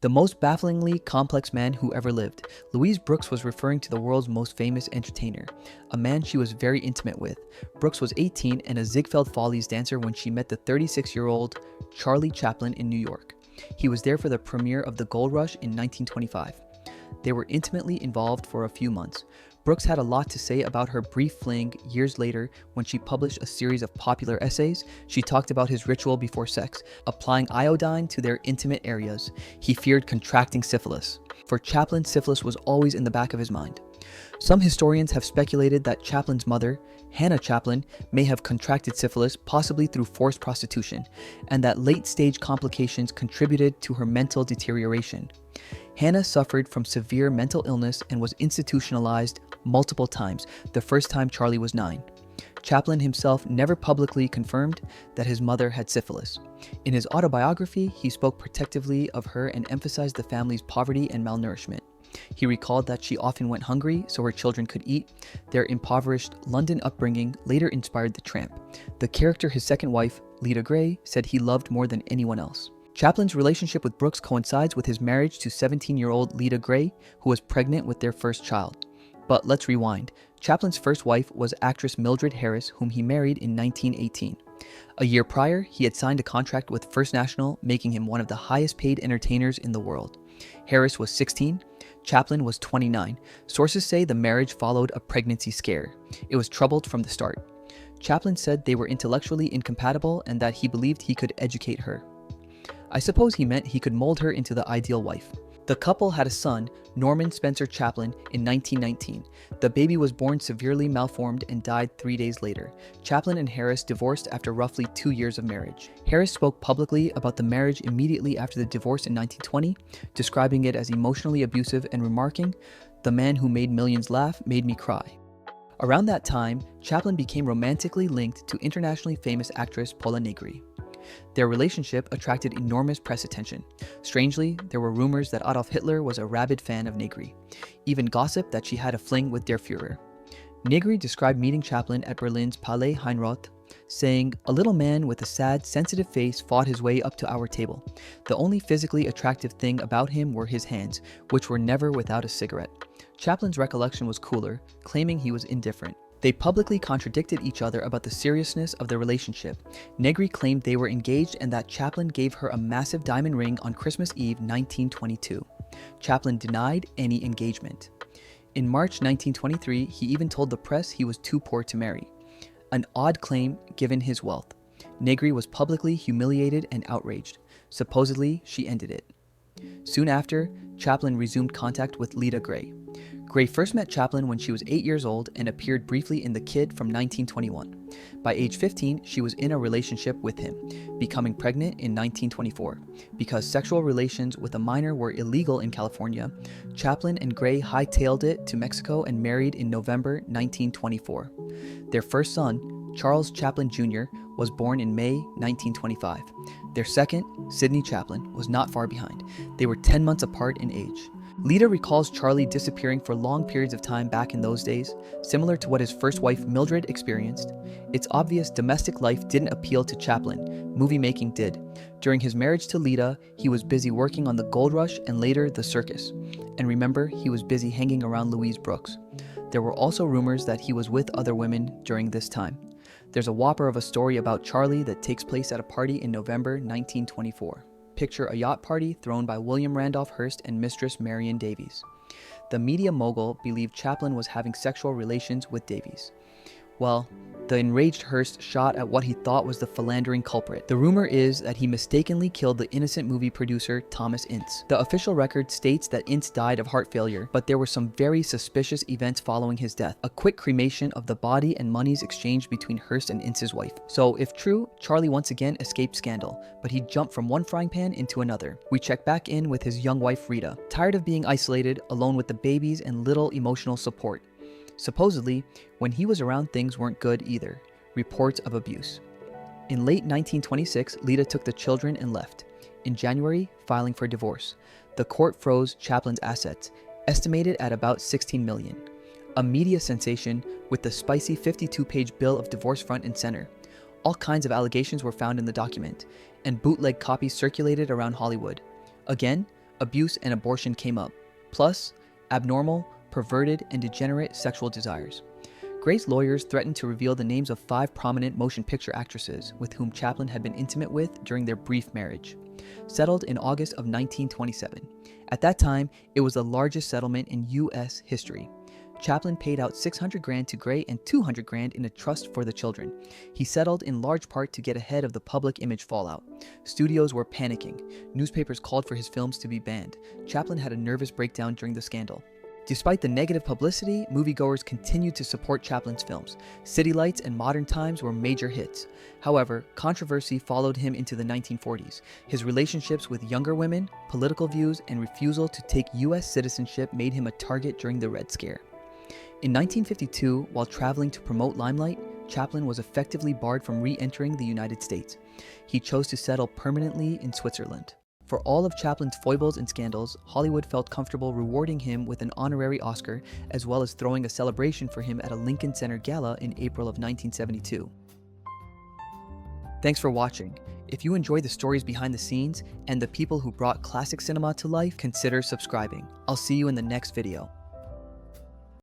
The most bafflingly complex man who ever lived. Louise Brooks was referring to the world's most famous entertainer, a man she was very intimate with. Brooks was 18 and a Ziegfeld Follies dancer when she met the 36-year-old Charlie Chaplin in New York. He was there for the premiere of The Gold Rush in 1925. They were intimately involved for a few months. Brooks had a lot to say about her brief fling years later when she published a series of popular essays. She talked about his ritual before sex, applying iodine to their intimate areas. He feared contracting syphilis. For Chaplin, syphilis was always in the back of his mind. Some historians have speculated that Chaplin's mother, Hannah Chaplin, may have contracted syphilis, possibly through forced prostitution, and that late-stage complications contributed to her mental deterioration. Hannah suffered from severe mental illness and was institutionalized multiple times, the first time Charlie was 9. Chaplin himself never publicly confirmed that his mother had syphilis. In his autobiography, he spoke protectively of her and emphasized the family's poverty and malnourishment. He recalled that she often went hungry so her children could eat. Their impoverished London upbringing later inspired The Tramp. The character his second wife, Lita Grey, said he loved more than anyone else. Chaplin's relationship with Brooks coincides with his marriage to 17-year-old Lita Grey, who was pregnant with their first child. But let's rewind. Chaplin's first wife was actress Mildred Harris, whom he married in 1918. A year prior, he had signed a contract with First National, making him one of the highest-paid entertainers in the world. Harris was 16. Chaplin was 29. Sources say the marriage followed a pregnancy scare. It was troubled from the start. Chaplin said they were intellectually incompatible and that he believed he could educate her. I suppose he meant he could mold her into the ideal wife. The couple had a son, Norman Spencer Chaplin, in 1919. The baby was born severely malformed and died 3 days later. Chaplin and Harris divorced after roughly 2 years of marriage. Harris spoke publicly about the marriage immediately after the divorce in 1920, describing it as emotionally abusive and remarking, "The man who made millions laugh made me cry." Around that time, Chaplin became romantically linked to internationally famous actress Paula Negri. Their relationship attracted enormous press attention. Strangely, there were rumors that Adolf Hitler was a rabid fan of Negri, even gossip that she had a fling with Der Fuhrer. Negri described meeting Chaplin at Berlin's Palais Heinroth, saying, "A little man with a sad, sensitive face fought his way up to our table. The only physically attractive thing about him were his hands, which were never without a cigarette." Chaplin's recollection was cooler, claiming he was indifferent. They publicly contradicted each other about the seriousness of their relationship. Negri claimed they were engaged and that Chaplin gave her a massive diamond ring on Christmas Eve 1922. Chaplin denied any engagement. In March 1923, he even told the press he was too poor to marry. An odd claim given his wealth. Negri was publicly humiliated and outraged. Supposedly, she ended it. Soon after, Chaplin resumed contact with Lita Grey. Grey first met Chaplin when she was 8 years old and appeared briefly in The Kid from 1921. By age 15, she was in a relationship with him, becoming pregnant in 1924. Because sexual relations with a minor were illegal in California, Chaplin and Grey hightailed it to Mexico and married in November 1924. Their first son, Charles Chaplin Jr., was born in May 1925. Their second, Sidney Chaplin, was not far behind. They were 10 months apart in age. Lita recalls Charlie disappearing for long periods of time back in those days, similar to what his first wife Mildred experienced. It's obvious domestic life didn't appeal to Chaplin, movie making did. During his marriage to Lita, he was busy working on The Gold Rush and later The Circus. And remember, he was busy hanging around Louise Brooks. There were also rumors that he was with other women during this time. There's a whopper of a story about Charlie that takes place at a party in November 1924. Picture a yacht party thrown by William Randolph Hearst and Mistress Marion Davies. The media mogul believed Chaplin was having sexual relations with Davies. Well, the enraged Hearst shot at what he thought was the philandering culprit. The rumor is that he mistakenly killed the innocent movie producer Thomas Ince. The official record states that Ince died of heart failure, but there were some very suspicious events following his death. A quick cremation of the body and monies exchanged between Hearst and Ince's wife. So if true, Charlie once again escaped scandal, but he jumped from one frying pan into another. We check back in with his young wife Rita, tired of being isolated, alone with the babies and little emotional support. Supposedly, when he was around, things weren't good either. Reports of abuse. In late 1926, Lita took the children and left. In January, filing for divorce. The court froze Chaplin's assets, estimated at about $16 million. A media sensation with the spicy 52-page bill of divorce front and center. All kinds of allegations were found in the document, and bootleg copies circulated around Hollywood. Again, abuse, and abortion came up, plus abnormal, perverted, and degenerate sexual desires. Grey's lawyers threatened to reveal the names of 5 prominent motion picture actresses with whom Chaplin had been intimate with during their brief marriage. Settled in August of 1927. At that time, it was the largest settlement in U.S. history. Chaplin paid out $600,000 to Grey and $200,000 in a trust for the children. He settled in large part to get ahead of the public image fallout. Studios were panicking. Newspapers called for his films to be banned. Chaplin had a nervous breakdown during the scandal. Despite the negative publicity, moviegoers continued to support Chaplin's films. City Lights and Modern Times were major hits. However, controversy followed him into the 1940s. His relationships with younger women, political views, and refusal to take U.S. citizenship made him a target during the Red Scare. In 1952, while traveling to promote Limelight, Chaplin was effectively barred from re-entering the United States. He chose to settle permanently in Switzerland. For all of Chaplin's foibles and scandals, Hollywood felt comfortable rewarding him with an honorary Oscar, as well as throwing a celebration for him at a Lincoln Center gala in April of 1972. Thanks for watching. If you enjoy the stories behind the scenes and the people who brought classic cinema to life, consider subscribing. I'll see you in the next video.